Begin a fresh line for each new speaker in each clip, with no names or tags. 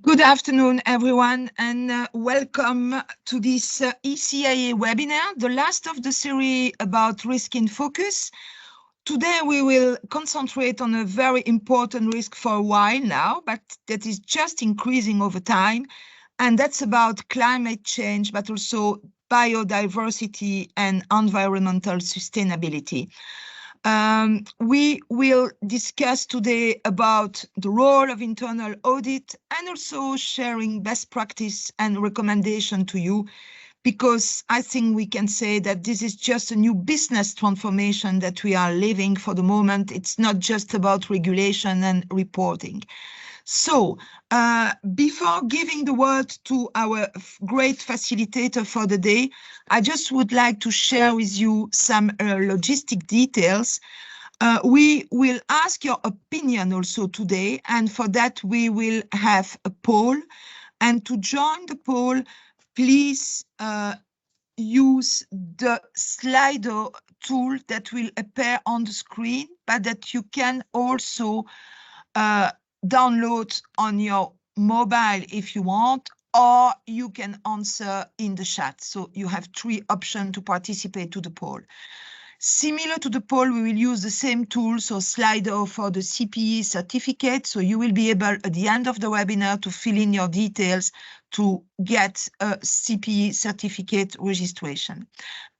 Good afternoon, everyone, and welcome to this ECIA webinar, the last of the series about risk in focus. Today, we will concentrate on a very important risk for a while now, but that is just increasing over time, and that's about climate change, but also biodiversity and environmental sustainability. We will discuss today about the role of internal audit and also sharing best practice and recommendation to you, because I think we can say that this is just a new business transformation that we are living for the moment. It's not just about regulation and reporting. So before giving the word to our great facilitator for the day, I just would like to share with you some logistic details. We will ask your opinion also today, and for that we will have a poll. And to join the poll, please use the Slido tool that will appear on the screen, but that you can also download on your mobile if you want, or you can answer in the chat. So you have three options to participate to the poll. Similar to the poll, we will use the same tool, so Slido for the CPE certificate. So you will be able at the end of the webinar to fill in your details to get a CPE certificate registration.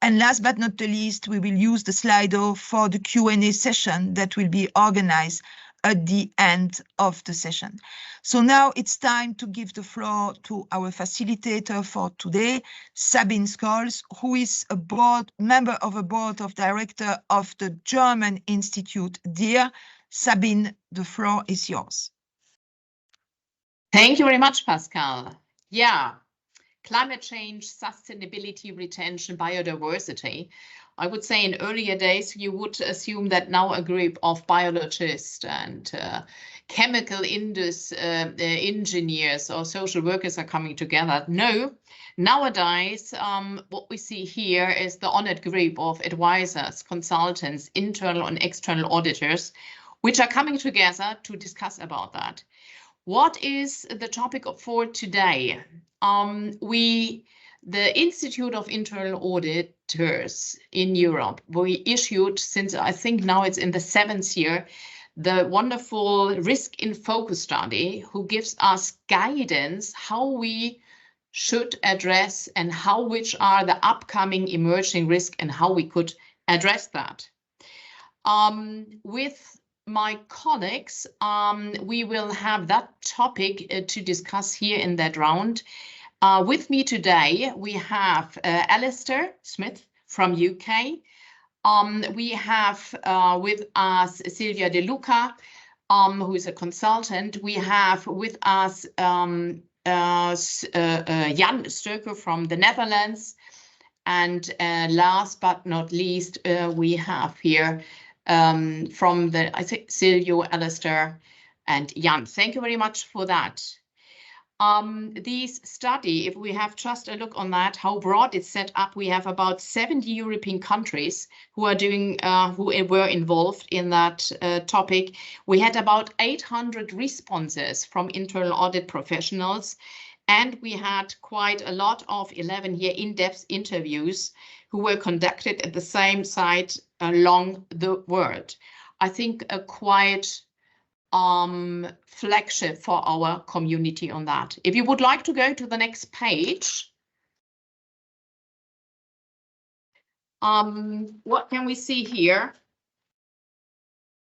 And last but not the least, we will use the Slido for the Q&A session that will be organized at the end of the session. So now it's time to give the floor to our facilitator for today, Sabine Scholz, who is a member of a board of directors of the German Institute. Dear Sabine, the floor is yours.
Thank you very much, Pascal. Yeah, climate change, sustainability, retention, biodiversity. I would say in earlier days, you would assume that now a group of biologists and chemical engineers or social workers are coming together. No, nowadays, what we see here is the honored group of advisors, consultants, internal and external auditors, which are coming together to discuss about that. What is the topic for today? The Institute of Internal Auditors in Europe, we issued, since I think now it's in the 7th year, the wonderful Risk in Focus study, who gives us guidance how we should address and which are the upcoming emerging risks and how we could address that. With my colleagues, we will have that topic to discuss here in that round. With me today, we have Alistair Smith from UK. We have with us Silvia De Luca, who is a consultant. We have with us Jan Sturker from the Netherlands. And last but not least, we have here from the, I think, Silvio, Alistair, and Jan. Thank you very much for that. This study, if we have just a look on that, how broad it's set up, we have about 70 European countries who are doing, who were involved in that topic. We had about 800 responses from internal audit professionals, and we had quite a lot of 11 here in-depth interviews who were conducted at the same site along the world. I think a quite flagship for our community on that. If you would like to go to the next page, what can we see here?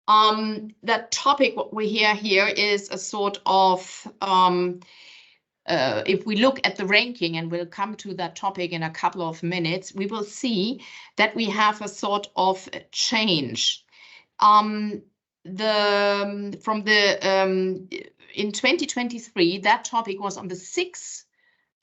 That topic, what we hear here is a sort of, if we look at the ranking, and we'll come to that topic in a couple of minutes, we will see that we have a sort of change. In 2023, that topic was on the 6th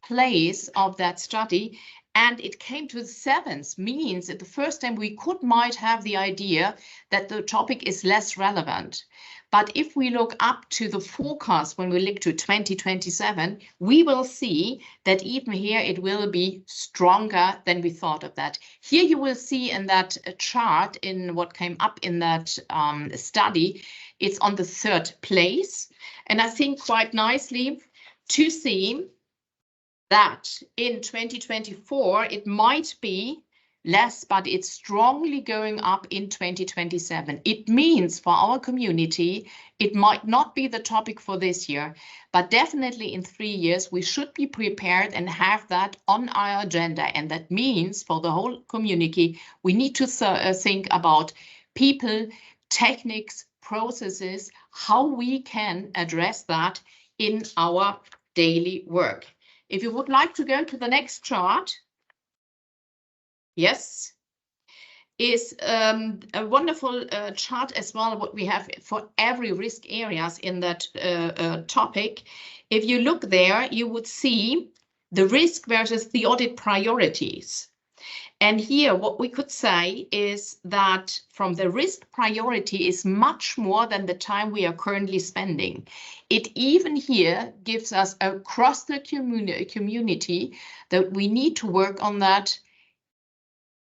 place of that study, and it came to the 7th, means that the first time we might have the idea that the topic is less relevant. But if we look up to the forecast, when we look to 2027, we will see that even here it will be stronger than we thought of that. Here you will see in that chart, in what came up in that study, it's on the 3rd place. And I think quite nicely, to see that in 2024, it might be less, but it's strongly going up in 2027. It means for our community, it might not be the topic for this year, but definitely in 3 years, we should be prepared and have that on our agenda. And that means for the whole community, we need to think about people, techniques, processes, how we can address that in our daily work. If you would like to go to the next chart. Yes, is a wonderful chart as well, what we have for every risk areas in that topic. If you look there, you would see the risk versus the audit priorities. And here, what we could say is that from the risk priority is much more than the time we are currently spending. It even here gives us across the community that we need to work on that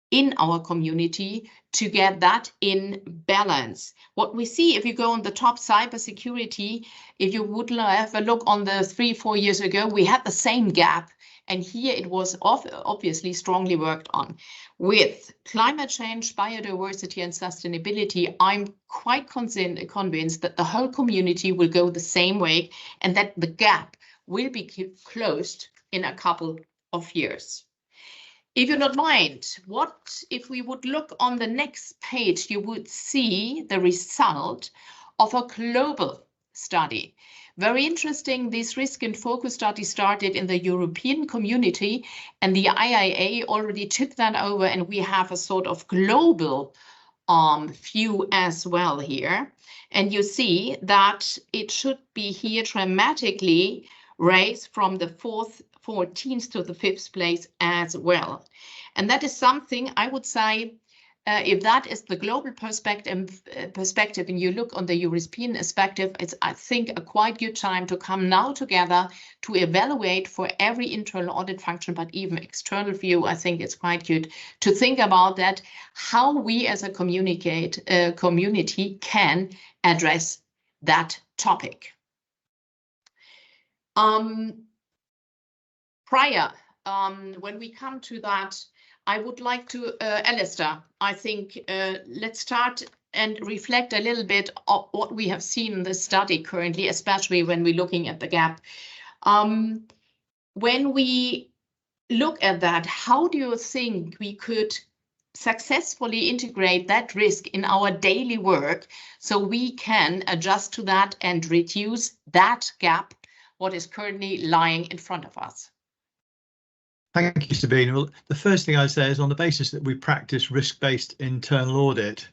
in our community to get that in balance. What we see, if you go on the top, cybersecurity, if you would have a look on the 3-4 years ago, we had the same gap. And here it was obviously strongly worked on. With climate change, biodiversity and sustainability, I'm quite convinced that the whole community will go the same way and that the gap will be closed in a couple of years. If you don't mind, what if we would look on the next page, you would see the result of a global study. Very interesting, this risk and focus study started in the European community and the IIA already took that over, and we have a sort of global view as well here. And you see that it should be here dramatically raised from the 14th to the 5th place as well. And that is something I would say, if that is the global perspective and you look on the European perspective, it's, I think, a quite good time to come now together to evaluate for every internal audit function, but even external view. I think it's quite good to think about that, how we as a community can address that topic. When we come to that, I would like to, Alistair, I think let's start and reflect a little bit of what we have seen in the study currently, especially when we're looking at the gap. When we look at that, how do you think we could successfully integrate that risk in our daily work so we can adjust to that and reduce that gap, what is currently lying in front of us?
Thank you, Sabine. Well, the first thing I say is on the basis that we practice risk-based internal audit,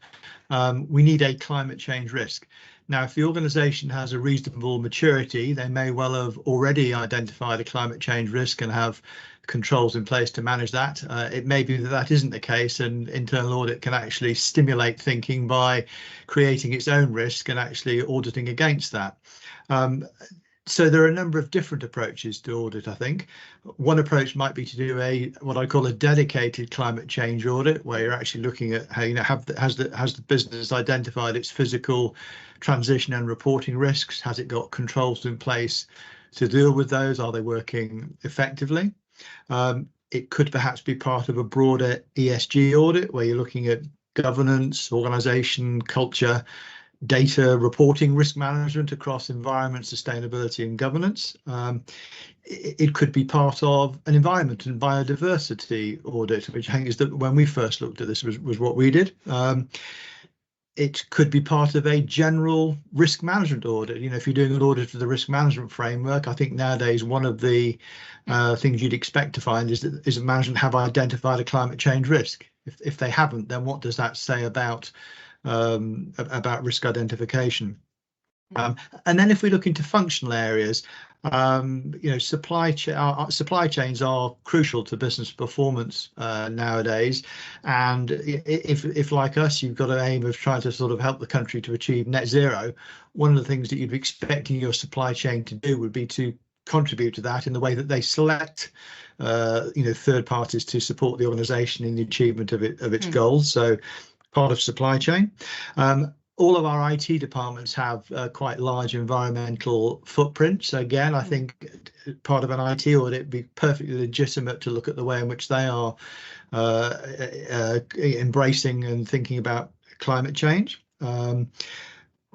we need a climate change risk. Now, if the organisation has a reasonable maturity, they may well have already identified a climate change risk and have controls in place to manage that. It may be that that isn't the case, and internal audit can actually stimulate thinking by creating its own risk and actually auditing against that. So there are a number of different approaches to audit, I think. One approach might be to do what I call a dedicated climate change audit, where you're actually looking at how, has the business identified its physical transition and reporting risks? Has it got controls in place to deal with those? Are they working effectively? It could perhaps be part of a broader ESG audit, where you're looking at governance, organisation, culture, data reporting, risk management across environment, sustainability and governance. It could be part of an environment and biodiversity audit, which I think is that when we first looked at this was what we did. It could be part of a general risk management audit. If you're doing an audit of the risk management framework, I think nowadays one of the things you'd expect to find is that management have identified a climate change risk. If they haven't, then what does that say about risk identification? And then if we look into functional areas, supply chains are crucial to business performance nowadays. And if like us, you've got an aim of trying to sort of help the country to achieve net zero, one of the things that you'd be expecting your supply chain to do would be to contribute to that in the way that they select third parties to support the organisation in the achievement of its goals. So part of supply chain. all of our IT departments have quite large environmental footprints. So again, I think part of an IT audit would be perfectly legitimate to look at the way in which they are embracing and thinking about climate change.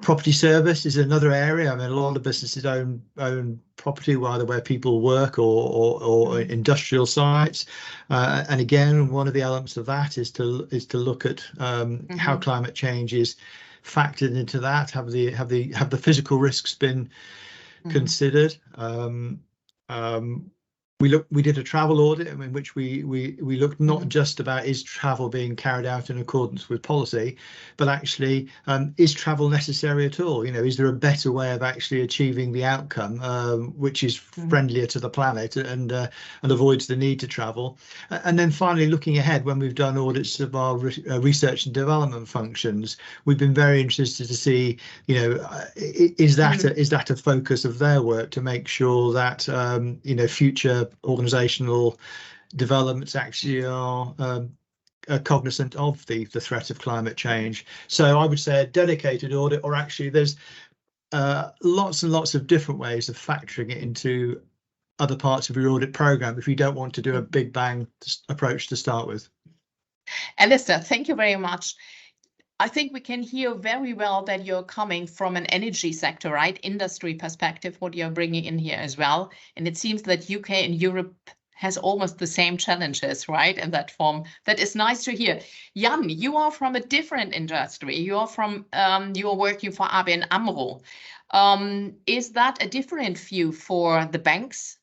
Property service is another area. I mean, a lot of businesses own property, either where people work or industrial sites. And again, one of the elements of that is to look at how climate change is factored into that. Have the physical risks been considered? We did a travel audit in which we looked not just about is travel being carried out in accordance with policy, but actually is travel necessary at all? You know, is there a better way of actually achieving the outcome which is friendlier to the planet and avoids the need to travel? And then finally, looking ahead, when we've done audits of our research and development functions, we've been very interested to see, you know, is that a focus of their work to make sure that you know, future organizational developments actually are cognizant of the threat of climate change. So I would say a dedicated audit, or actually there's lots and lots of different ways of factoring it into other parts of your audit program if you don't want to do a big bang approach to start with.
Alistair, thank you very much. I think we can hear very well that you're coming from an energy sector, right? Industry perspective, what you're bringing in here as well. And it seems that UK and Europe has almost the same challenges, right? In that form. That is nice to hear. Jan, you are from a different industry. You are from, you are working for ABN AMRO. Is that a different view for the banks?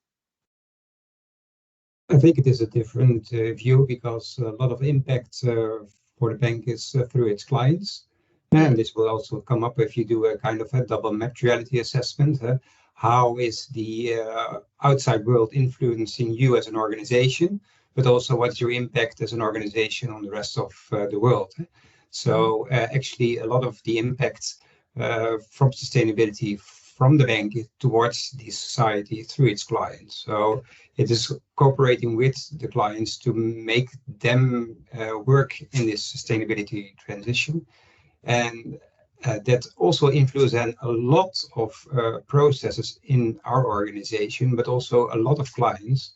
I think it is a different view because a lot of impact for the bank is through its clients. And this will also come up if you do a kind of a double materiality assessment. How is the outside world influencing you as an organization, but also what's your impact as an organization on the rest of the world? So actually a lot of the impact from sustainability from the bank towards the society through its clients. So it is cooperating with the clients to make them work in this sustainability transition. And that also influences a lot of processes in our organization, but also a lot of clients.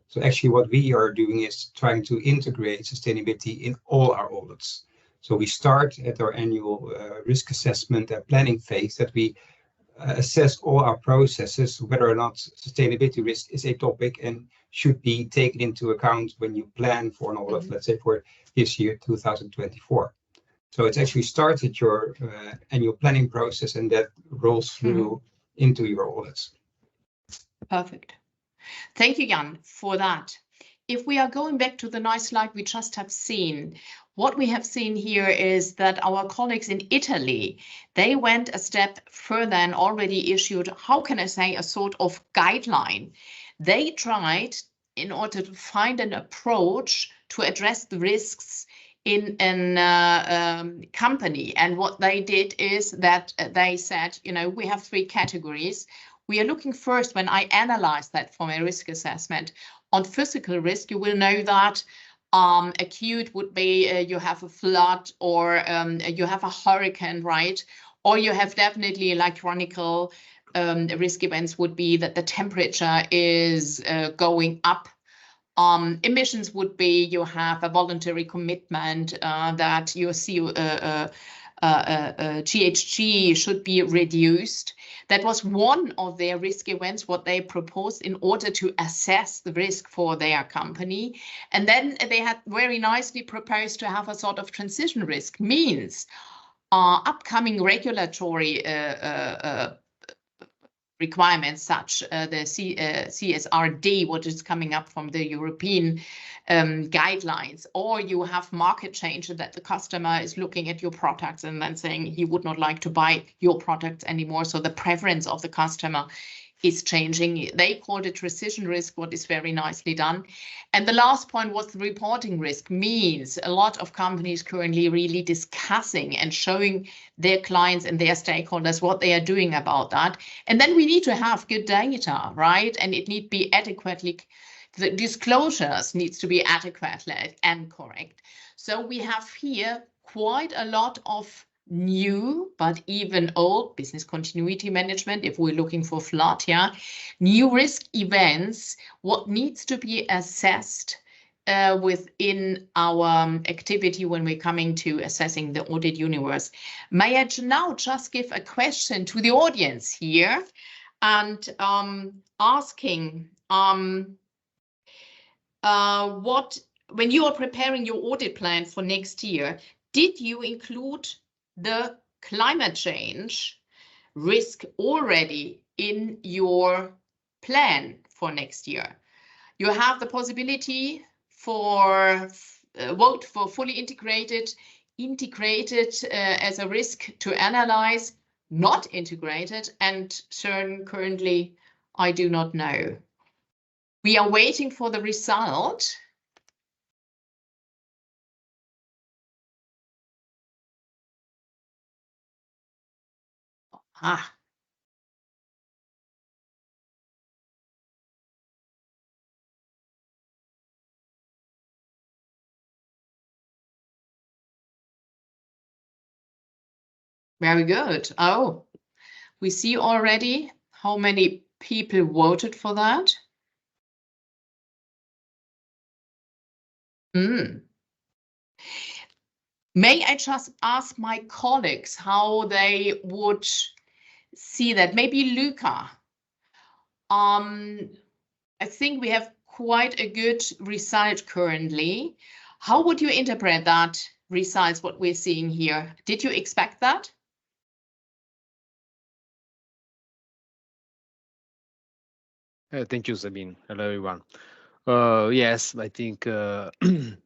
So actually what we are doing is trying to integrate sustainability in all our audits. So we start at our annual risk assessment and planning phase that we assess all our processes, whether or not sustainability risk is a topic and should be taken into account when you plan for an audit, let's say for this year, 2024. So it's actually started your annual planning process and that rolls through into your audits.
Perfect. Thank you, Jan, for that. If we are going back to the nice slide we just have seen, what we have seen here is that our colleagues in Italy, they went a step further and already issued, how can I say, a sort of guideline. They tried in order to find an approach to address the risks in a company. And what they did is that they said, you know, we have 3 categories. We are looking first, when I analyze that from a risk assessment, on physical risk. You will know that acute would be you have a flood or you have a hurricane, right? Or you have definitely like chronicle risk events would be that the temperature is going up. Emissions would be you have a voluntary commitment that your GHG should be reduced. That was one of their risk events, what they proposed in order to assess the risk for their company. And then they had very nicely proposed to have a sort of transition risk, means upcoming regulatory requirements such the CSRD, what is coming up from the European guidelines, or you have market change that the customer is looking at your products and then saying he would not like to buy your products anymore. So the preference of the customer is changing. They called it transition risk, what is very nicely done. And the last point was the reporting risk, means a lot of companies currently really discussing and showing their clients and their stakeholders what they are doing about that. And then we need to have good data, right? And it need to be adequately, the disclosures needs to be adequate and correct. So we have here quite a lot of new, but even old business continuity management, if we're looking for flood, yeah, new risk events, what needs to be assessed within our activity when we're coming to assessing the audit universe. May I now just give a question to the audience here and asking what, when you are preparing your audit plan for next year, did you include the climate change risk already in your plan for next year? You have the possibility for vote for fully integrated as a risk to analyze, not integrated, and currently I do not know. We are waiting for the result. Ah. Very good. Oh, we see already how many people voted for that. May I just ask my colleagues how they would see that? Maybe Luca. I think we have quite a good result currently. How would you interpret that results, what we're seeing here? Did you expect that?
Thank you, Sabine. Hello, everyone. Yes, I think the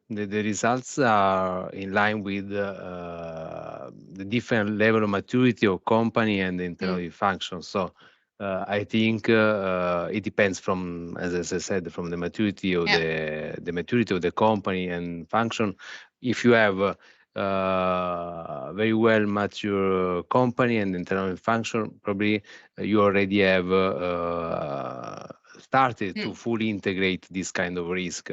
results are in line with the different level of maturity of company and internal function. So I think it depends from, as I said, from the maturity of the maturity of the company and function. If you have very well mature company and internal function, probably you already have started to fully integrate this kind of risk.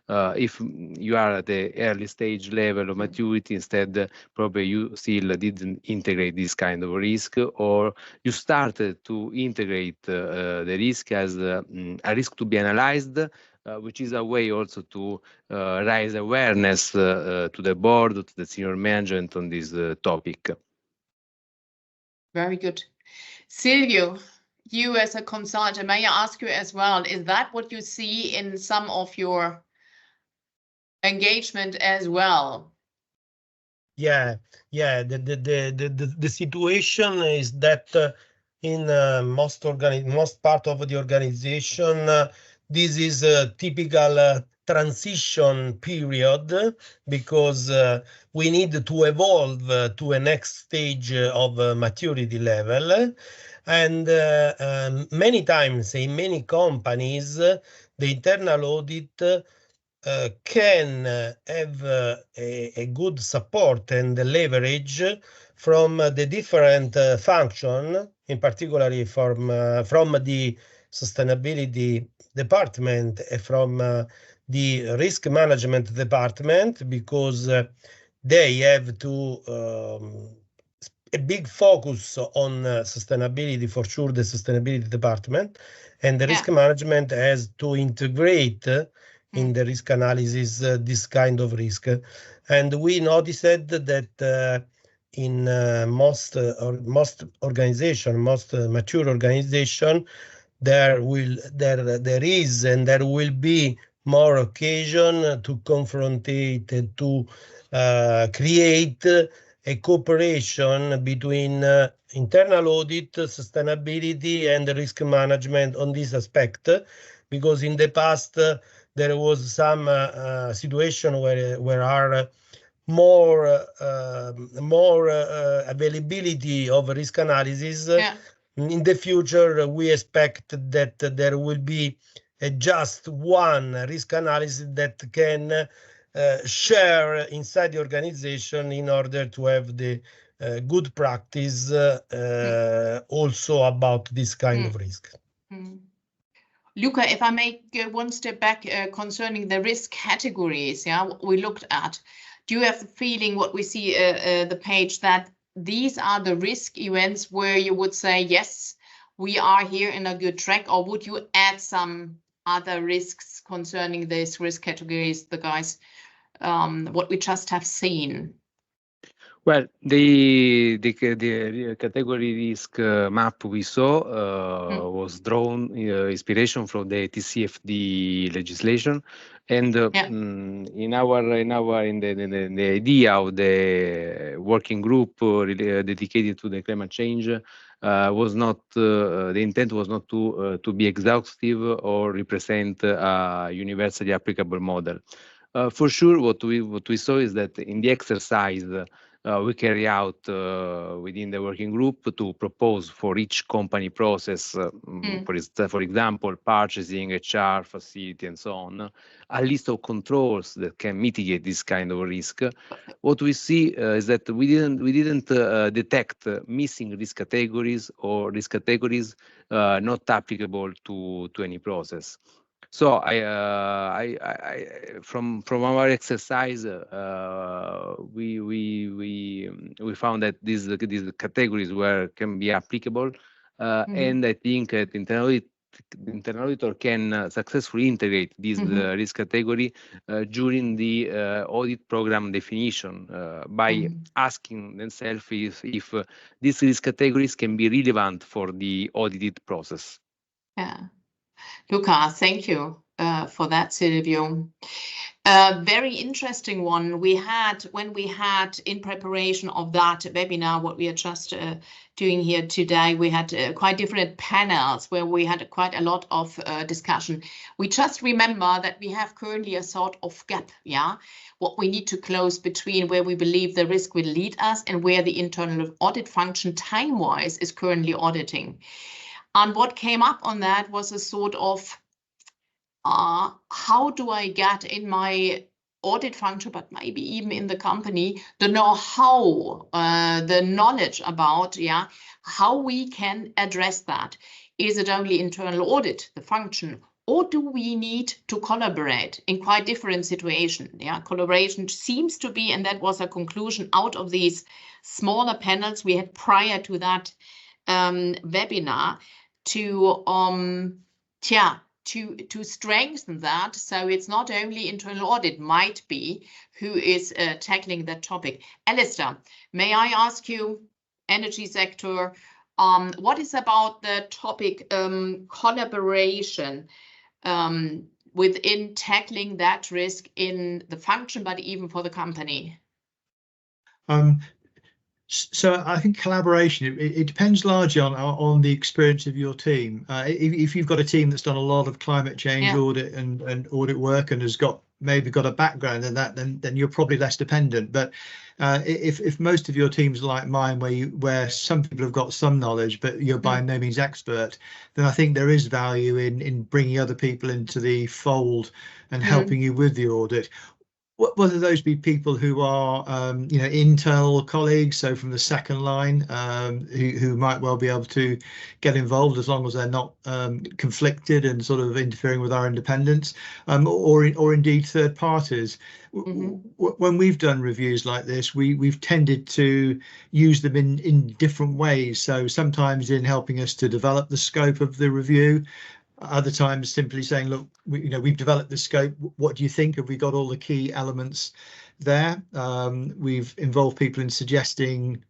If you are at the early stage level of maturity, instead, probably you still didn't integrate this kind of risk, or you started to integrate the risk as a risk to be analyzed, which is a way also to raise awareness to the board, to the senior management on this topic.
Very good. Silvio, you as a consultant, may I ask you as well, is that what you see in some of your engagement as well?
Yeah. The situation is that in most part of the organization, this is a typical transition period, because we need to evolve to a next stage of maturity level. And many times in many companies, the internal audit can have a good support and leverage from the different function, in particular from the sustainability department and from the risk management department, because they have to a big focus on sustainability, for sure, the sustainability department, and the risk management has to integrate in the risk analysis this kind of risk. And we noticed that in most organization, most mature organization, there is and there will be more occasion to confrontate, to create a cooperation between internal audit, sustainability, and risk management on this aspect, because in the past there was some situation where are more availability of risk analysis. In the future, we expect that there will be just one risk analysis that can share inside the organization in order to have the good practice also about this kind of risk.
Luca, if I may go one step back concerning the risk categories, we looked at, do you have the feeling what we see the page that these are the risk events where you would say, yes, we are here in a good track, or would you add some other risks concerning these risk categories, the guys, what we just have seen?
Well, the category risk map we saw was drawn inspiration from the TCFD legislation, and in the idea of the working group dedicated to the climate change was not the intent was not to be exhaustive or represent a universally applicable model. For sure, what we saw is that in the exercise we carry out within the working group to propose for each company process, for example, purchasing, HR, facility, and so on, a list of controls that can mitigate this kind of risk. What we see is that we didn't detect missing risk categories or risk categories not applicable to any process. So from our exercise, we found that these categories can be applicable, and I think that the internal auditor can successfully integrate this risk category during the audit program definition by asking themselves if these risk categories can be relevant for the audited process.
Yeah. Luca, thank you for that, Silvio. Very interesting one. When we had in preparation of that webinar, what we are just doing here today, we had quite different panels where we had quite a lot of discussion. We just remember that we have currently a sort of gap, what we need to close between where we believe the risk will lead us and where the internal audit function time-wise is currently auditing. And what came up on that was a sort of how do I get in my audit function, but maybe even in the company, the know-how, the knowledge about how we can address that. Is it only internal audit, the function, or do we need to collaborate in quite different situations? Collaboration seems to be, and that was a conclusion out of these smaller panels we had prior to that webinar, to strengthen that. So it's not only internal audit, might be who is tackling that topic. Alistair, may I ask you, energy sector, what is about the topic collaboration within tackling that risk in the function, but even for the company?
So I think collaboration, it depends largely on the experience of your team. If you've got a team that's done a lot of climate change audit and audit work and has maybe got a background in that, then you're probably less dependent. But if most of your teams are like mine, where some people have got some knowledge, but you're by no means expert, then I think there is value in bringing other people into the fold and helping you with the audit. Whether those be people who are, internal colleagues, so from the second line, who might well be able to get involved as long as they're not conflicted and sort of interfering with our independence, or indeed third parties. When we've done reviews like this, we've tended to use them in different ways. So sometimes in helping us to develop the scope of the review. Other times simply saying, look, we've developed the scope. What do you think? Have we got all the key elements there? We've involved people in suggesting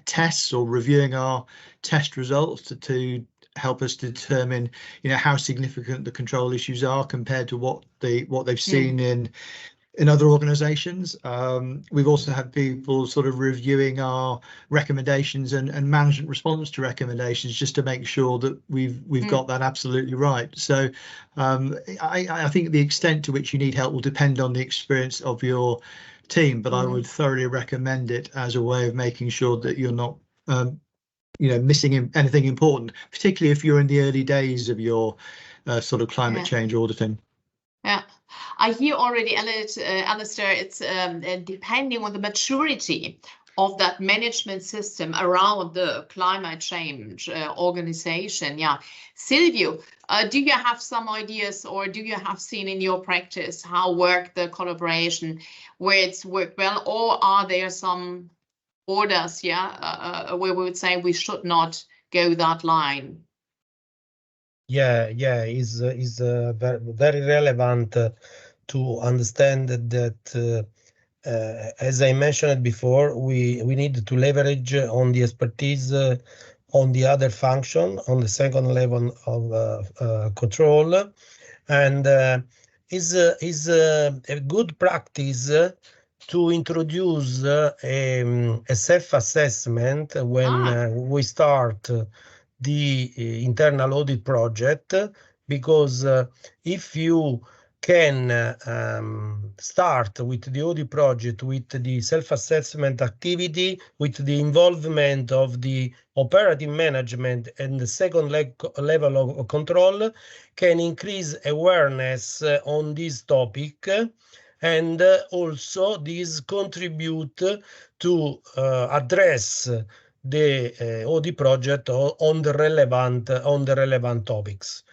tests or reviewing our test results to help us determine, how significant the control issues are compared to what they've seen in other organizations. We've also had people sort of reviewing our recommendations and management response to recommendations just to make sure that we've got that absolutely right. So I think the extent to which you need help will depend on the experience of your team, but I would thoroughly recommend it as a way of making sure that you're not missing anything important, particularly if you're in the early days of your sort of climate change auditing.
Yeah, I hear already, Alistair, it's depending on the maturity of that management system around the climate change organization. Yeah, Silvio, do you have some ideas, or do you have seen in your practice how work the collaboration, where it's worked well, or are there some orders, yeah, where we would say we should not go that line.
Yeah, is very relevant to understand that as I mentioned before, we need to leverage on the expertise on the other function on the second level of control, and is a good practice to introduce a self-assessment when we start the internal audit project, because if you can start with the audit project with the self-assessment activity, with the involvement of the operative management and the second level of control, can increase awareness on this topic, and also this contribute to address the audit project on the relevant topics.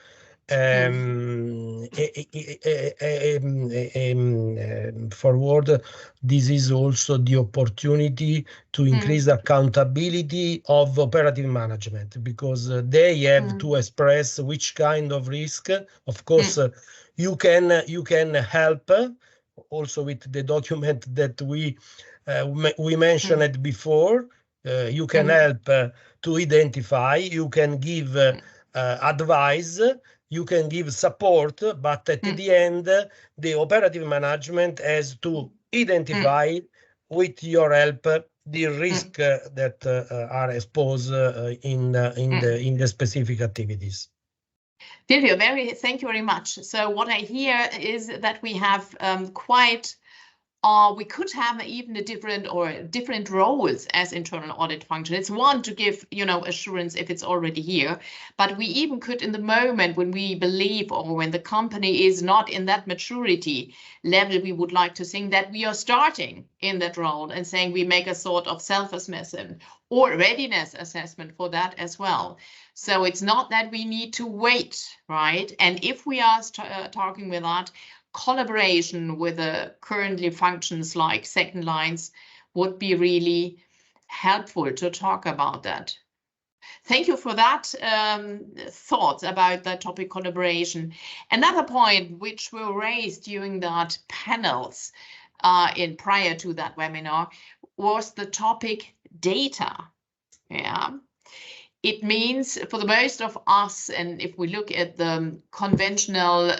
Forward, this is also the opportunity to increase accountability of operative management, because they have to express which kind of risk. Of course, you can help also with the document that we mentioned before. You can help to identify, you can give advice, you can give support, but at the end, the operative management has to identify with your help the risk that are exposed in the specific activities.
Silvio, thank you very much. So what I hear is that we have we could have even different roles as internal audit function. It's one to give, assurance if it's already here, but we even could, in the moment when we believe or when the company is not in that maturity level, we would like to think that we are starting in that role and saying we make a sort of self-assessment or readiness assessment for that as well. So it's not that we need to wait, right? And if we are talking with that, collaboration with the currently functions like second lines would be really helpful to talk about that. Thank you for that thoughts about that topic, collaboration. Another point which were raised during that panels prior to that webinar was the topic data. Yeah. It means for the most of us, and if we look at the conventional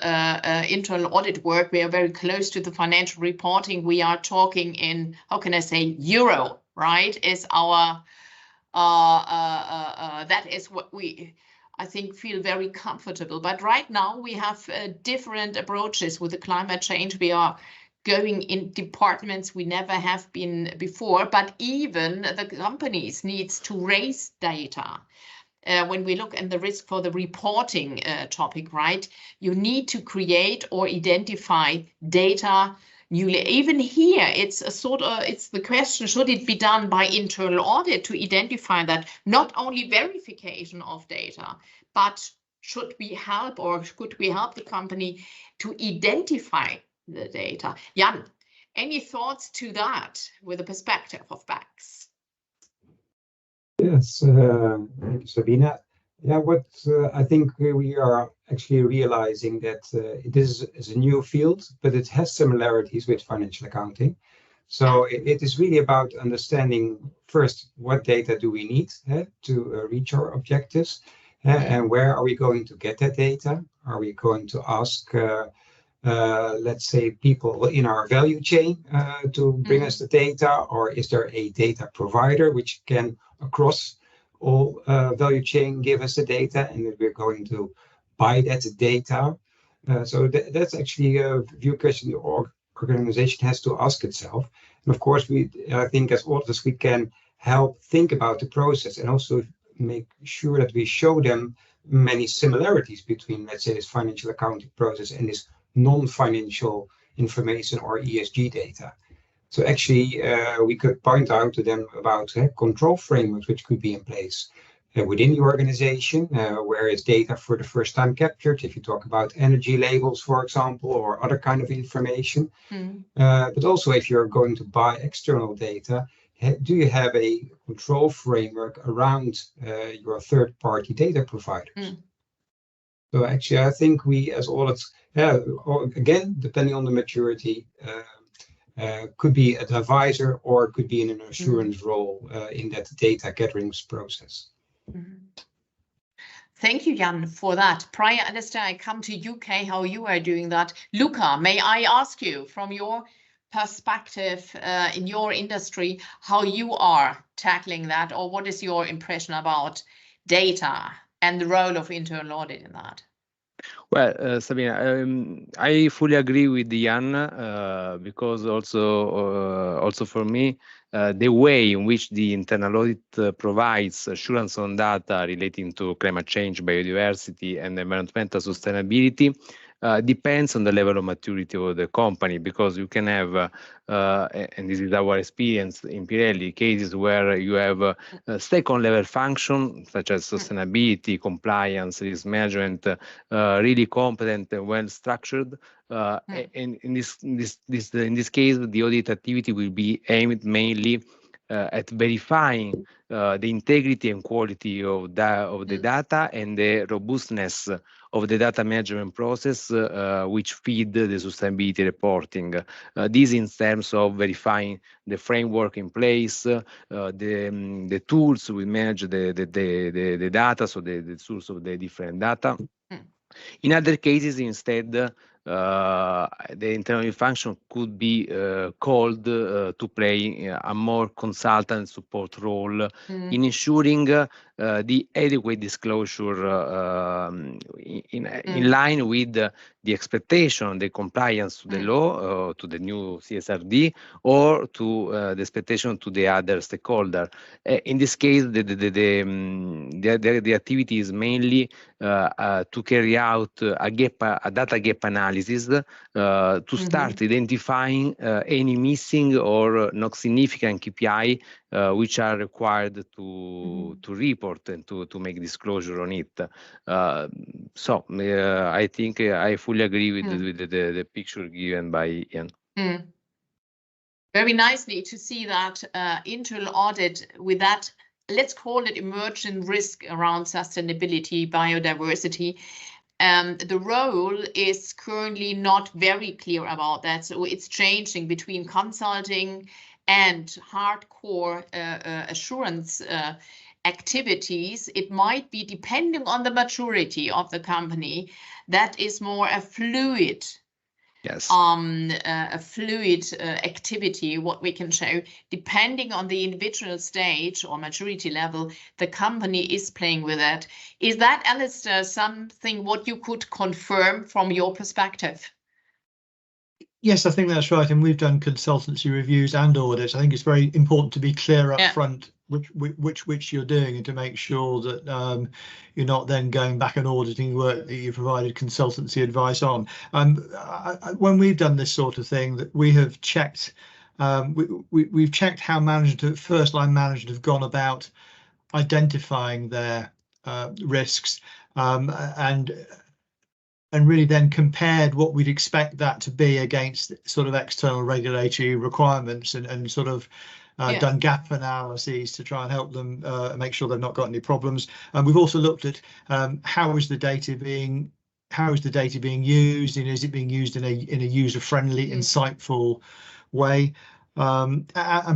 internal audit work, we are very close to the financial reporting. We are talking in, how can I say, euro, right? Is our that is what we, I think, feel very comfortable. But right now we have different approaches with the climate change. We are going in departments we never have been before, but even the companies needs to raise data. When we look at the risk for the reporting topic, right, you need to create or identify data newly. Even here, it's it's the question, should it be done by internal audit to identify that not only verification of data, but should we help or could we help the company to identify the data? Jan, any thoughts to that with the perspective of banks?
Yes, thank you, Sabina. Yeah, what I think we are actually realizing that this is a new field, but it has similarities with financial accounting. So it is really about understanding first, what data do we need to reach our objectives, and where are we going to get that data? Are we going to ask let's say people in our value chain to bring us the data, or is there a data provider which can across all value chain give us the data, and that we're going to buy that data? So that's actually a view question the organization has to ask itself. And of course, I think as auditors, we can help think about the process and also make sure that we show them many similarities between, let's say, this financial accounting process and this non-financial information or ESG data. So actually, we could point out to them about control frameworks which could be in place within the organization, where is data for the first time captured, if you talk about energy labels, for example, or other kind of information. But also if you're going to buy external data, do you have a control framework around your third-party data providers? So actually, I think we as audits, again, depending on the maturity, could be an advisor or could be in an assurance role in that data gathering process.
Thank you, Jan, for that. Prior, Alistair, I come to UK, how you are doing that. Luca, may I ask you from your perspective in your industry, how you are tackling that, or what is your impression about data and the role of internal audit in that?
Well, Sabina, I fully agree with Jan because also for me, the way in which the internal audit provides assurance on data relating to climate change, biodiversity, and environmental sustainability depends on the level of maturity of the company, because you can have, and this is our experience in Pirelli, cases where you have a second level function such as sustainability, compliance, risk management, really competent and well structured. And in this case, the audit activity will be aimed mainly at verifying the integrity and quality of the data and the robustness of the data management process, which feed the sustainability reporting. This in terms of verifying the framework in place, the tools we manage the data, so the source of the different data. In other cases, instead, the internal function could be called to play a more consultant support role in ensuring the adequate disclosure in line with the expectation, the compliance to the law, to the new CSRD, or to the expectation to the other stakeholder. In this case, the activity is mainly to carry out a data gap analysis to start identifying any missing or not significant KPI which are required to report and to make disclosure on it. So I think I fully agree with the picture given by Ian.
Very nicely to see that internal audit with that, let's call it emerging risk around sustainability, biodiversity. The role is currently not very clear about that. So it's changing between consulting and hardcore assurance activities. It might be, depending on the maturity of the company, that is more a fluid activity, what we can show, depending on the individual stage or maturity level, the company is playing with it. Is that, Alistair, something what you could confirm from your perspective?
Yes, I think that's right. And we've done consultancy reviews and audits. I think it's very important to be clear up front which you're doing, and to make sure that you're not then going back and auditing work that you provided consultancy advice on. When we've done this sort of thing, that we have checked, we've checked how management, first line management, have gone about identifying their risks, and really then compared what we'd expect that to be against sort of external regulatory requirements, and sort of done gap analyses to try and help them make sure they've not got any problems. And we've also looked at how is the data being used, and is it being used in a user-friendly, insightful way. And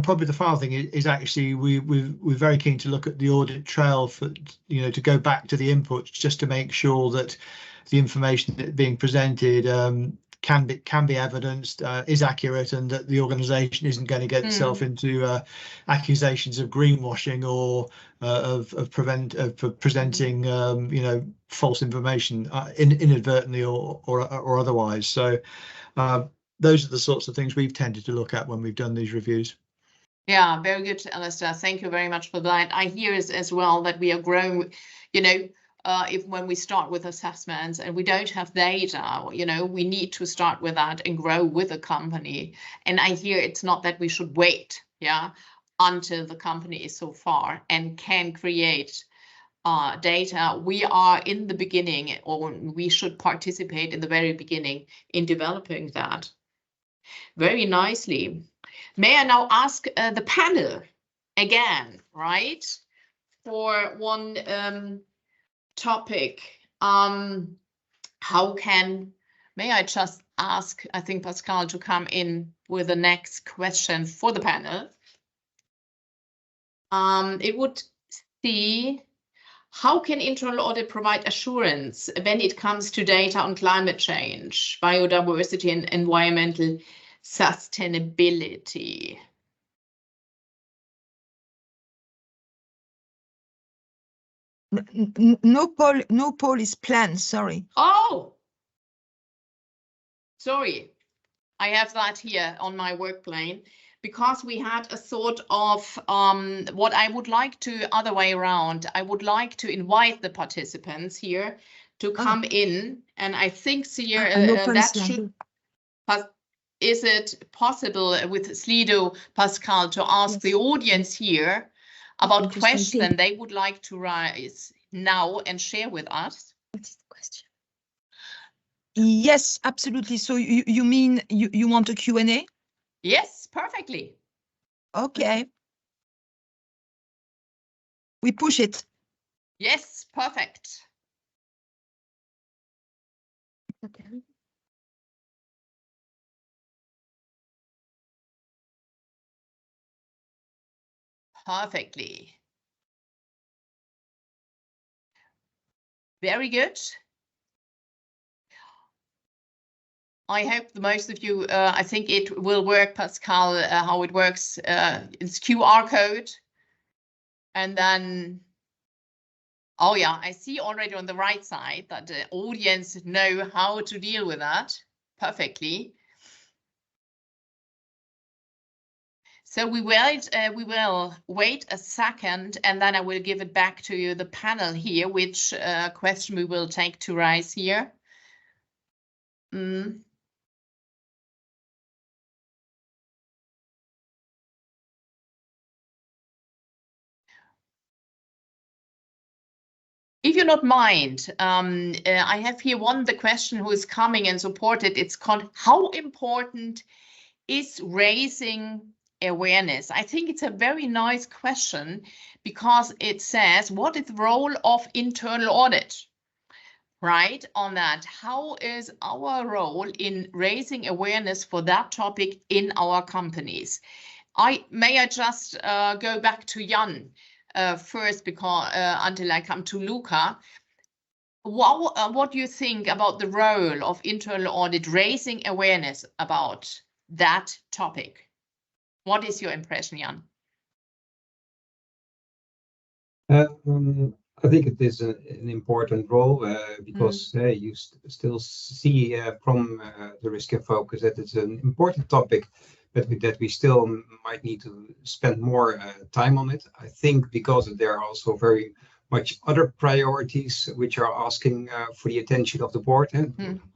probably the final thing is actually we're very keen to look at the audit trail for, to go back to the inputs, just to make sure that the information that being presented can be evidenced, is accurate, and that the organisation isn't going to get itself into accusations of greenwashing or of presenting false information inadvertently or otherwise. So those are the sorts of things we've tended to look at when we've done these reviews.
Yeah, very good, Alistair. Thank you very much for that. I hear as well that we are growing, when we start with assessments and we don't have data, we need to start with that and grow with a company. And I hear it's not that we should wait, until the company is so far and can create data. We are in the beginning, or we should participate in the very beginning in developing that. Very nicely. May I now ask the panel again, right? For one topic, may I just ask, I think, Pascal to come in with the next question for the panel. It would see, how can internal audit provide assurance when it comes to data on climate change, biodiversity, and environmental sustainability?
No poll is planned, sorry.
Oh, sorry. I have that here on my work plane, because we had a sort of what I would like to other way around. I would like to invite the participants here to come in, and I think here that should. Is it possible with Slido, Pascal, to ask the audience here about questions they would like to raise now and share with us?
What is the question? Yes, absolutely. So you mean you want a Q&A?
Yes, perfectly.
Okay. We push it.
Yes, perfect.
Okay.
Perfectly. Very good. I hope the most of you, I think it will work, Pascal, how it works. It's QR code. And then, oh yeah, I see already on the right side that the audience know how to deal with that perfectly. So we will wait a second, and then I will give it back to you, the panel here, which question we will take to raise here. If you not mind, I have here the question who is coming and supported. It's called, how important is raising awareness? I think it's a very nice question, because it says, what is the role of internal audit? Right on that. How is our role in raising awareness for that topic in our companies? May I just go back to Jan first, because until I come to Luca. What do you think about the role of internal audit raising awareness about that topic? What is your impression, Jan?
I think it is an important role, because you still see from the risk and focus that it's an important topic, but that we still might need to spend more time on it. I think because there are also very much other priorities which are asking for the attention of the board,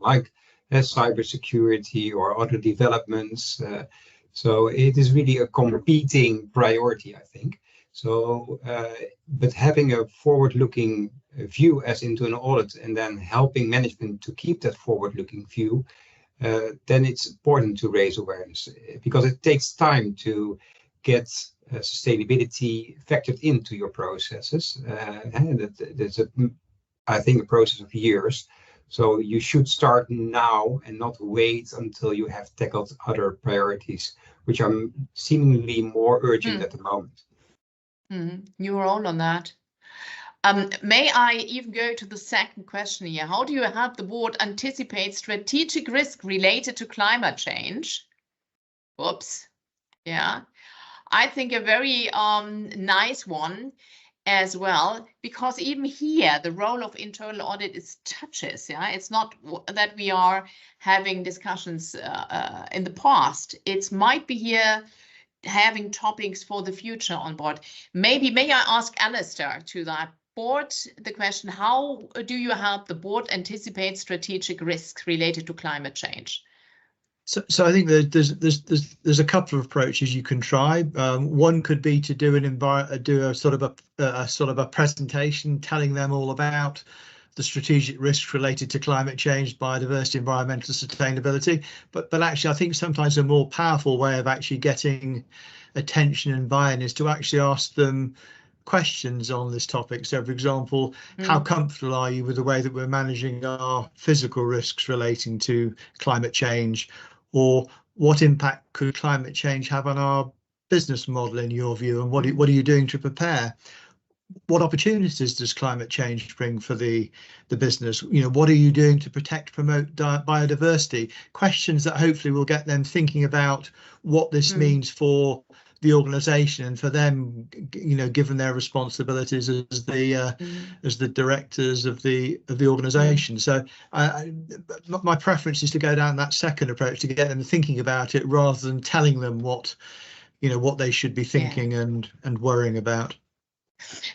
like cybersecurity or other developments. So it is really a competing priority, I think. So, but having a forward-looking view as into an audit, and then helping management to keep that forward-looking view, then it's important to raise awareness, because it takes time to get sustainability factored into your processes. And that's I think a process of years. So you should start now and not wait until you have tackled other priorities, which are seemingly more urgent at the moment.
Your role on that. May I even go to the second question here? How do you help the board anticipate strategic risk related to climate change? Whoops. Yeah, I think a very nice one as well, because even here the role of internal audit is touches. Yeah, it's not that we are having discussions in the past. It might be here having topics for the future on board. May I ask Alistair to that board the question, how do you help the board anticipate strategic risks related to climate change?
So I think there's a couple of approaches you can try. One could be to do a sort of a presentation telling them all about the strategic risks related to climate change, biodiversity, environmental sustainability. But actually, I think sometimes a more powerful way of actually getting attention and buy-in is to actually ask them questions on this topic. So, for example, how comfortable are you with the way that we're managing our physical risks relating to climate change? Or what impact could climate change have on our business model in your view? And what are you doing to prepare? What opportunities does climate change bring for the business? You know, what are you doing to protect, promote biodiversity? Questions that hopefully will get them thinking about what this means for the organization and for them, you know, given their responsibilities as the directors of the organization. So my preference is to go down that second approach, to get them thinking about it rather than telling them what, you know, what they should be thinking and worrying about.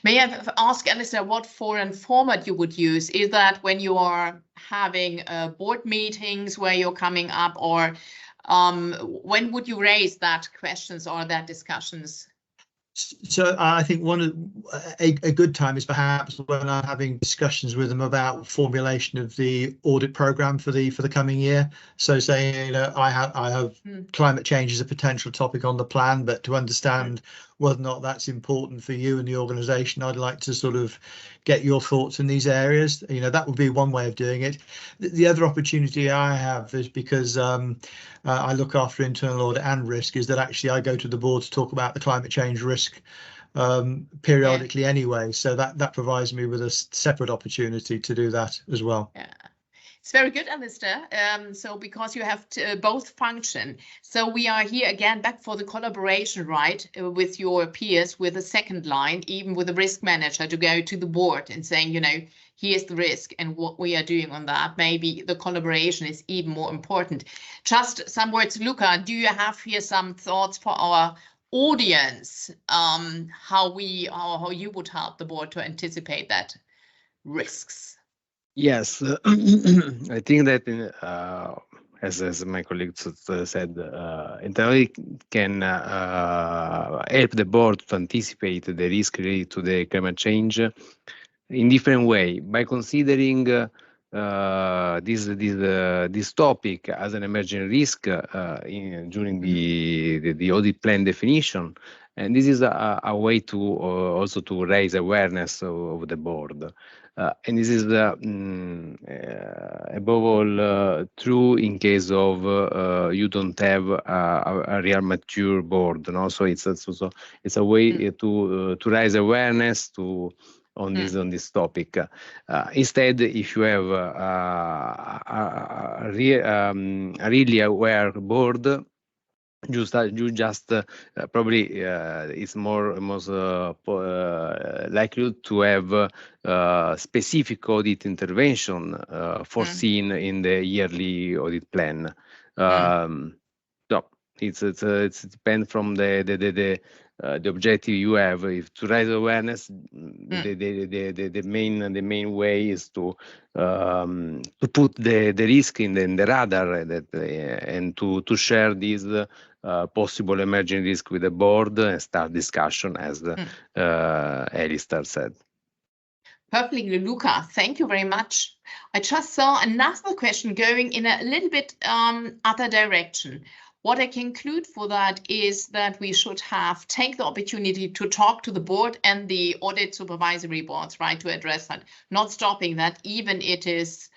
May I ask, Alistair, what foreign format you would use? Is that when you are having board meetings where you're coming up, or when would you raise that questions or that discussions?
So I think a good time is perhaps when I'm having discussions with them about formulation of the audit program for the coming year. So saying, you know, I have climate change as a potential topic on the plan, but to understand whether or not that's important for you and the organisation, I'd like to sort of get your thoughts in these areas. You know, that would be one way of doing it. The other opportunity I have is because I look after internal audit and risk, is that actually I go to the board to talk about the climate change risk periodically anyway. So that provides me with a separate opportunity to do that as well. Yeah.
It's very good, Alistair. So because you have both function. So we are here again back for the collaboration, right, with your peers, with the second line, even with the risk manager, to go to the board and saying, you know, here's the risk and what we are doing on that. Maybe the collaboration is even more important. Just some words, Luca, do you have here some thoughts for our audience, how you would help the board to anticipate that risks?
Yes, I think that as my colleague said, internally can help the board to anticipate the risk related to the climate change in different way by considering this topic as an emerging risk during the audit plan definition, and this is a way to also to raise awareness of the board. And this is above all true in case of you don't have a real mature board. No? So it's also a way to raise awareness on this topic. Instead, if you have a really aware board, you just probably it's most likely to have specific audit intervention foreseen in the yearly audit plan. So it's depends from the objective you have. If to raise awareness, the main way is to put the risk in the radar and to share these possible emerging risk with the board and start discussion, as Alistair said.
Perfectly, Luca. Thank you very much. I just saw another question going in a little bit other direction. What I conclude for that is that we should take the opportunity to talk to the board and the audit supervisory boards, right, to address that, not stopping that, even it is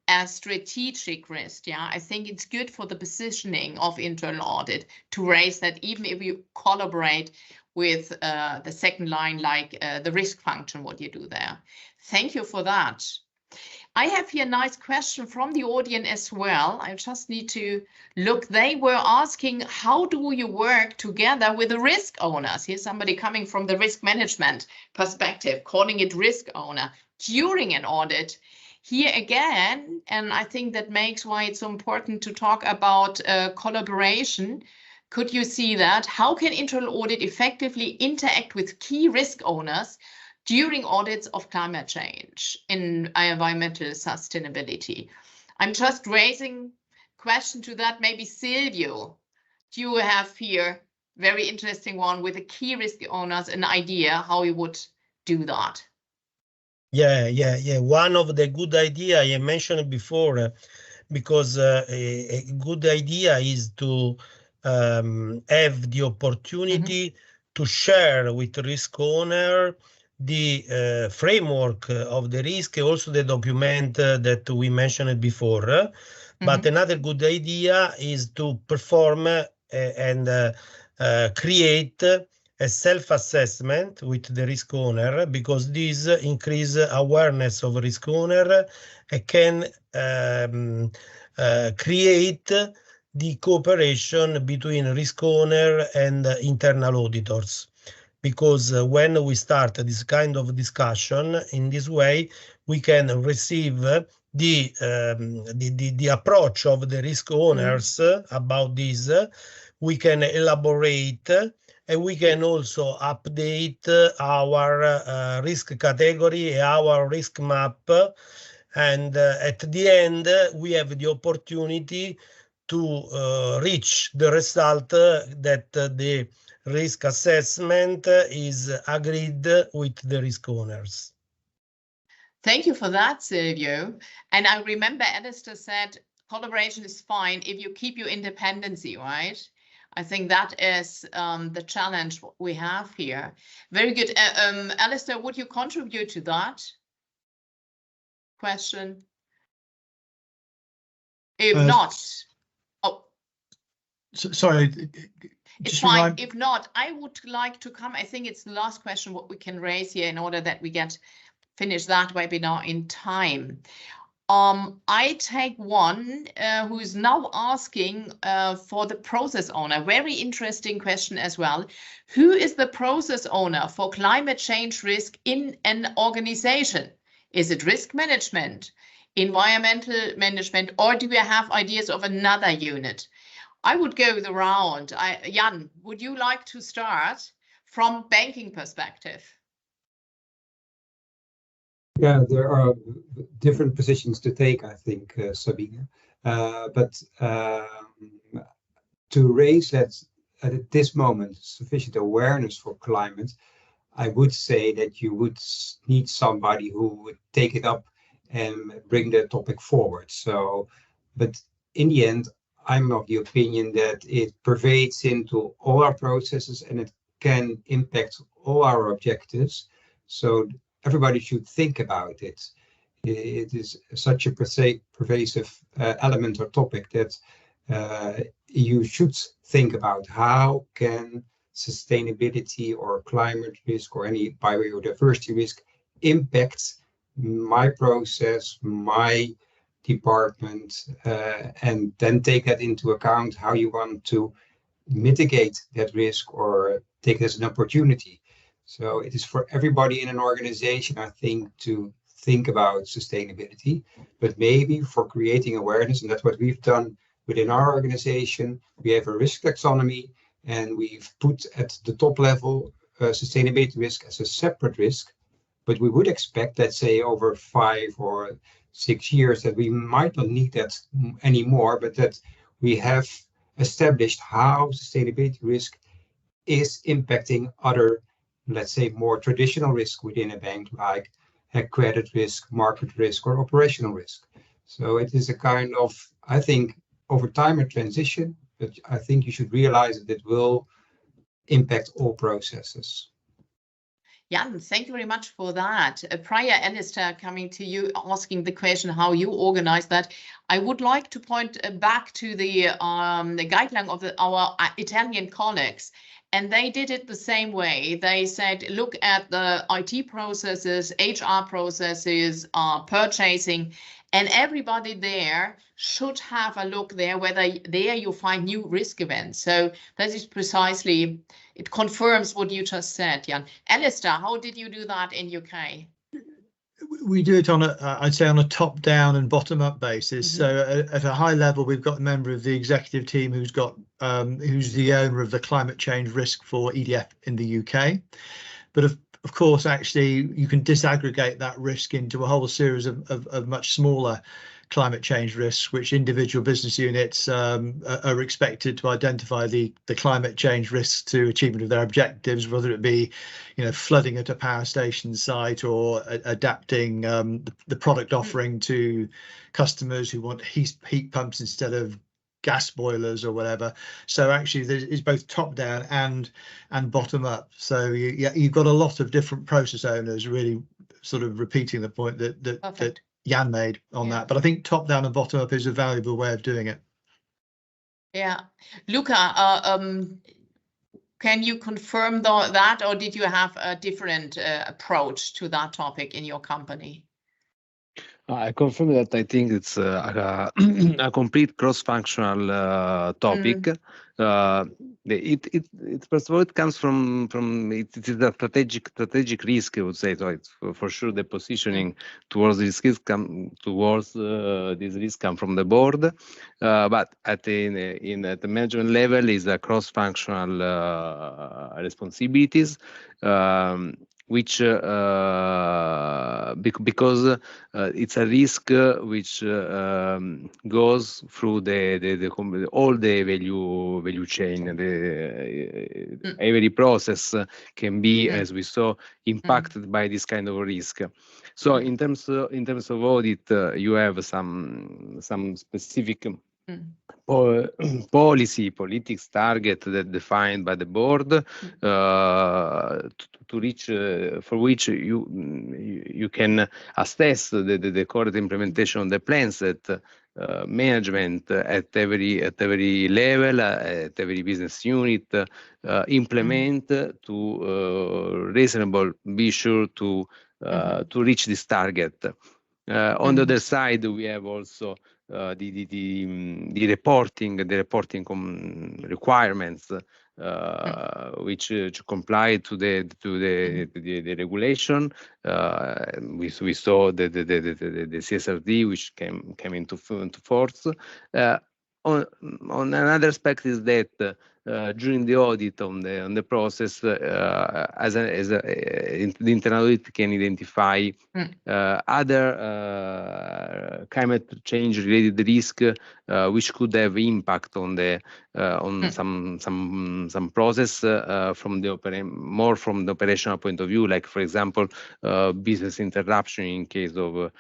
a strategic risk. Yeah, I think it's good for the positioning of internal audit to raise that, even if you collaborate with the second line, like the risk function, what you do there. Thank you for that. I have here a nice question from the audience as well. I just need to look. They were asking, how do you work together with the risk owners? Here's somebody coming from the risk management perspective, calling it risk owner during an audit. Here again, and I think that makes why it's so important to talk about collaboration. Could you see that? How can internal audit effectively interact with key risk owners during audits of climate change in environmental sustainability? I'm just raising question to that. Maybe Silvio, do you have here very interesting one with the key risk owners, an idea how you would do that?
Yeah. One of the good idea I mentioned before, because a good idea is to have the opportunity to share with risk owner the framework of the risk, also the document that we mentioned before. But another good idea is to perform and create a self-assessment with the risk owner, because this increase awareness of risk owner and can create the cooperation between risk owner and internal auditors. Because when we start this kind of discussion in this way, we can receive the approach of the risk owners about this. We can elaborate, and we can also update our risk category, our risk map, and at the end we have the opportunity to reach the result that the risk assessment is agreed with the risk owners.
Thank you for that, Silvio. And I remember Alistair said collaboration is fine if you keep your independency, right? I think that is the challenge we have here. Very good. Alistair, would you contribute to that question? If not,
sorry.
It's fine. If not, I would like to come. I think it's the last question what we can raise here in order that we finish that webinar in time. I take one who is now asking for the process owner. Very interesting question as well. Who is the process owner for climate change risk in an organization? Is it risk management, environmental management, or do we have ideas of another unit? I would go the round. Jan, would you like to start from banking perspective?
Yeah, there are different positions to take, I think, Sabine. But to raise that at this moment sufficient awareness for climate, I would say that you would need somebody who would take it up and bring the topic forward. So, but in the end, I'm of the opinion that it pervades into all our processes and it can impact all our objectives. So everybody should think about it. It is such a pervasive element or topic that you should think about how can sustainability or climate risk or any biodiversity risk impact my process, my department, and then take that into account how you want to mitigate that risk or take it as an opportunity. So it is for everybody in an organization, I think, to think about sustainability, but maybe for creating awareness, and that's what we've done within our organization. We have a risk taxonomy, and we've put at the top level sustainability risk as a separate risk, but we would expect, let's say, over 5 or 6 years that we might not need that anymore, but that we have established how sustainability risk is impacting other, let's say, more traditional risk within a bank, like credit risk, market risk, or operational risk. So it is a kind of, I think, over time a transition, but I think you should realize that it will impact all processes.
Jan, thank you very much for that. Prior, Alistair, coming to you, asking the question how you organize that, I would like to point back to the guideline of our Italian colleagues. And they did it the same way. They said, look at the IT processes, HR processes, purchasing, and everybody there should have a look there, whether there you find new risk events. So that is precisely, it confirms what you just said, Jan. Alistair, how did you do that in UK?
We do it on I'd say on a top down and bottom up basis. So at a high level, we've got a member of the executive team who's the owner of the climate change risk for EDF in the UK. But of course, actually, you can disaggregate that risk into a whole series of much smaller climate change risks, which individual business units are expected to identify the climate change risks to achievement of their objectives, whether it be, flooding at a power station site or adapting the product offering to customers who want heat pumps instead of gas boilers or whatever. So actually there is both top down and bottom up. So you've got a lot of different process owners really sort of repeating the point that Jan made on that. But I think top down and bottom up is a valuable way of doing it.
Yeah. Luca, can you confirm that, or did you have a different approach to that topic in your company?
I confirm that I think it's a complete cross-functional topic. It first of all, it comes from it is a strategic risk, I would say. So it's for sure the positioning towards this risk come from the board, but at the management level is a cross-functional responsibilities. Which because it's a risk which goes through all the value chain. Every process can be, as we saw, impacted by this kind of risk. So in terms of audit, you have some specific politics target that defined by the board to reach, for which you can assess the correct implementation of the plans that management at every level, at every business unit implement to reasonable be sure to reach this target. On the other side, we have also the reporting requirements which comply to the regulation. We saw the CSRD which came into force. On another aspect is that during the audit on the process, the internal audit can identify other climate change related risk which could have impact on some process from the operational point of view, like for example business interruption in case of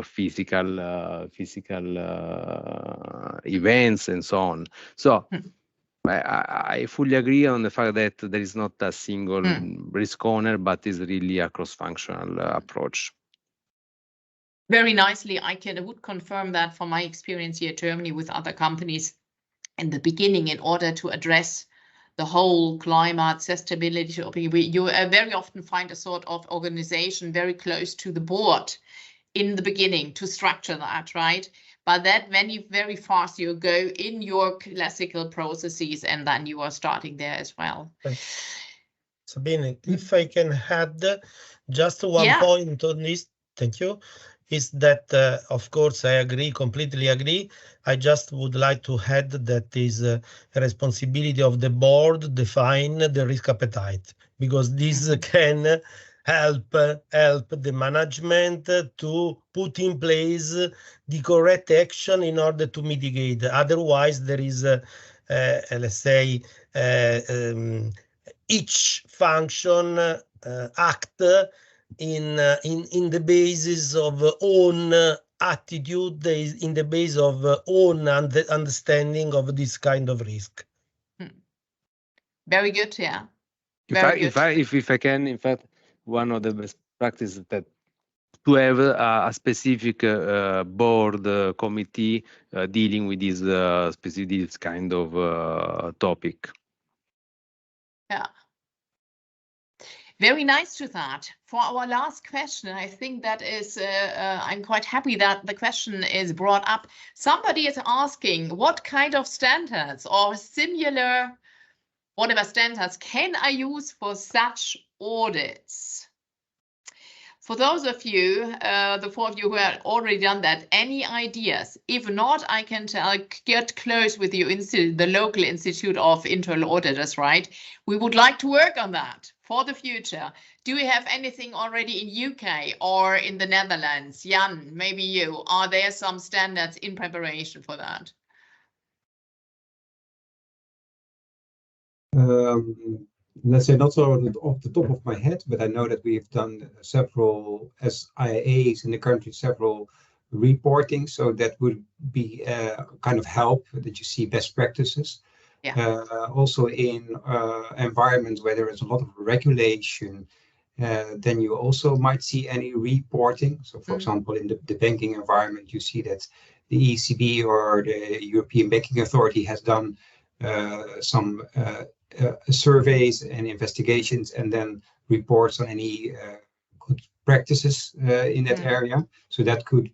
physical events and so on. So I fully agree on the fact that there is not a single risk owner, but is really a cross-functional approach.
Very nicely, I would confirm that from my experience here in Germany with other companies in the beginning, in order to address the whole climate sustainability topic, you very often find a sort of organization very close to the board in the beginning to structure that, right? But that when you very fast you go in your classical processes, and then you are starting there as well.
Sabine, if I can add just one point on this, thank you, is that of course I completely agree. I just would like to add that is a responsibility of the board define the risk appetite, because this can help the management to put in place the correct action in order to mitigate. Otherwise, there is let's say each function act in the basis of own attitude, in the base of own understanding of this kind of risk.
Very good, yeah.
If I can, in fact, one of the best practices that to have a specific board committee dealing with this specific kind of topic.
Yeah. Very nice to that. For our last question, I think that is, I'm quite happy that the question is brought up. Somebody is asking, what kind of standards or similar, whatever standards can I use for such audits? For those of you, the 4 of you who have already done that, any ideas? If not, I can get close with you, the local Institute of Internal Auditors, right? We would like to work on that for the future. Do we have anything already in UK or in the Netherlands? Jan, maybe you. Are there some standards in preparation for that?
Let's say not off the top of my head, but I know that we've done several, as IAAs in the country, several reporting. So that would be kind of help that you see best practices. Yeah. Also in environments where there is a lot of regulation, then you also might see any reporting. So for example, in the banking environment, you see that the ECB or the European Banking Authority has done some surveys and investigations and then reports on any good practices in that area. So that could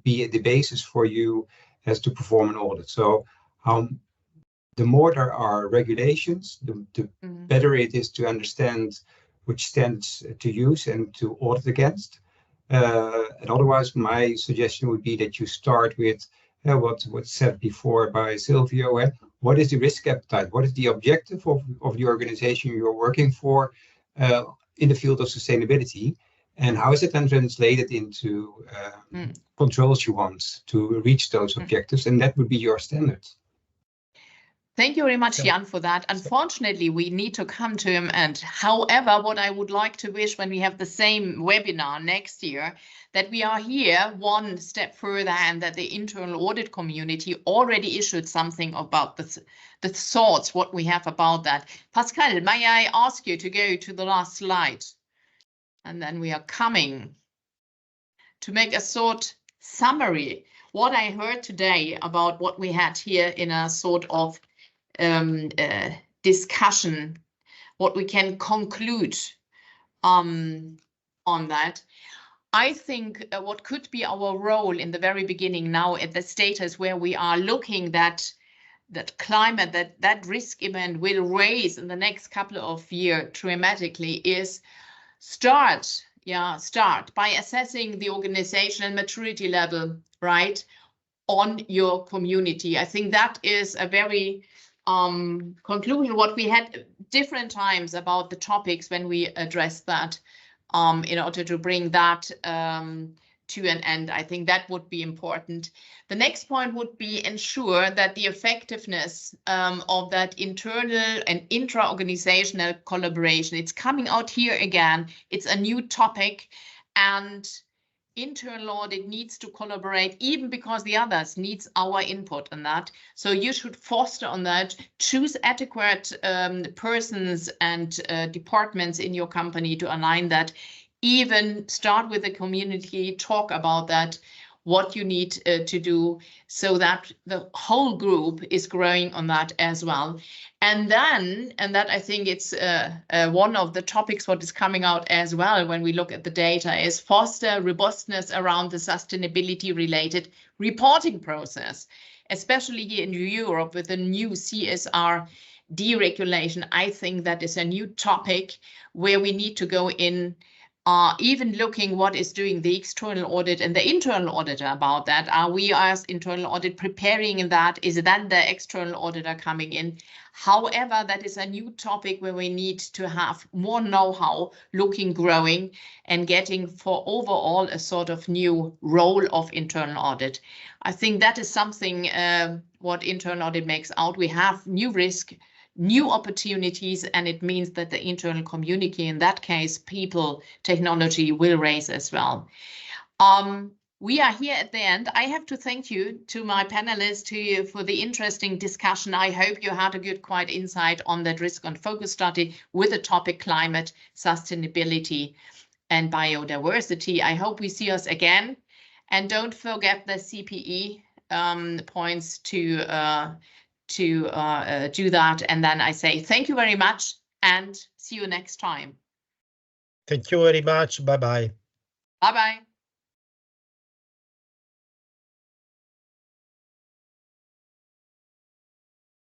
be the basis for you as to perform an audit. So the more there are regulations, the better it is to understand which standards to use and to audit against. And otherwise, my suggestion would be that you start with what's said before by Silvio. What is the risk appetite? What is the objective of the organization you're working for in the field of sustainability? And how is it then translated into controls you want to reach those objectives? And that would be your standard.
Thank you very much, Jan, for that. Unfortunately, we need to come to an end. However, what I would like to wish when we have the same webinar next year, that we are here one step further and that the internal audit community already issued something about the thoughts, what we have about that. Pascal, may I ask you to go to the last slide? And then we are coming to make a short summary. What I heard today about what we had here in a sort of discussion, what we can conclude on that. I think what could be our role in the very beginning now at the status where we are looking that climate, that risk event will raise in the next couple of years dramatically is start by assessing the organizational maturity level, right, on your community. I think that is a very conclusion what we had different times about the topics when we addressed that in order to bring that to an end. I think that would be important. The next point would be ensure that the effectiveness of that internal and intra-organizational collaboration, it's coming out here again. It's a new topic and internal audit needs to collaborate even because the others needs our input on that. So you should foster on that, choose adequate persons and departments in your company to align that, even start with the community, talk about that, what you need to do so that the whole group is growing on that as well. And then, and that I think it's one of the topics what is coming out as well when we look at the data is foster robustness around the sustainability related reporting process, especially here in Europe with the new CSR deregulation. I think that is a new topic where we need to go in even looking what is doing the external audit and the internal auditor about that. Are we as internal audit preparing in that? Is then the external auditor coming in? However, that is a new topic where we need to have more know-how, looking, growing, and getting for overall a sort of new role of internal audit. I think that is something what internal audit makes out. We have new risk, new opportunities, and it means that the internal community, in that case, people, technology will raise as well. We are here at the end. I have to thank you to my panelists for the interesting discussion. I hope you had a good, quite insight on that risk and focus study with the topic climate, sustainability, and biodiversity. I hope we see us again. And don't forget the CPE points to do that. And then I say thank you very much and see you next time.
Thank you very much. Bye-bye.
Bye-bye.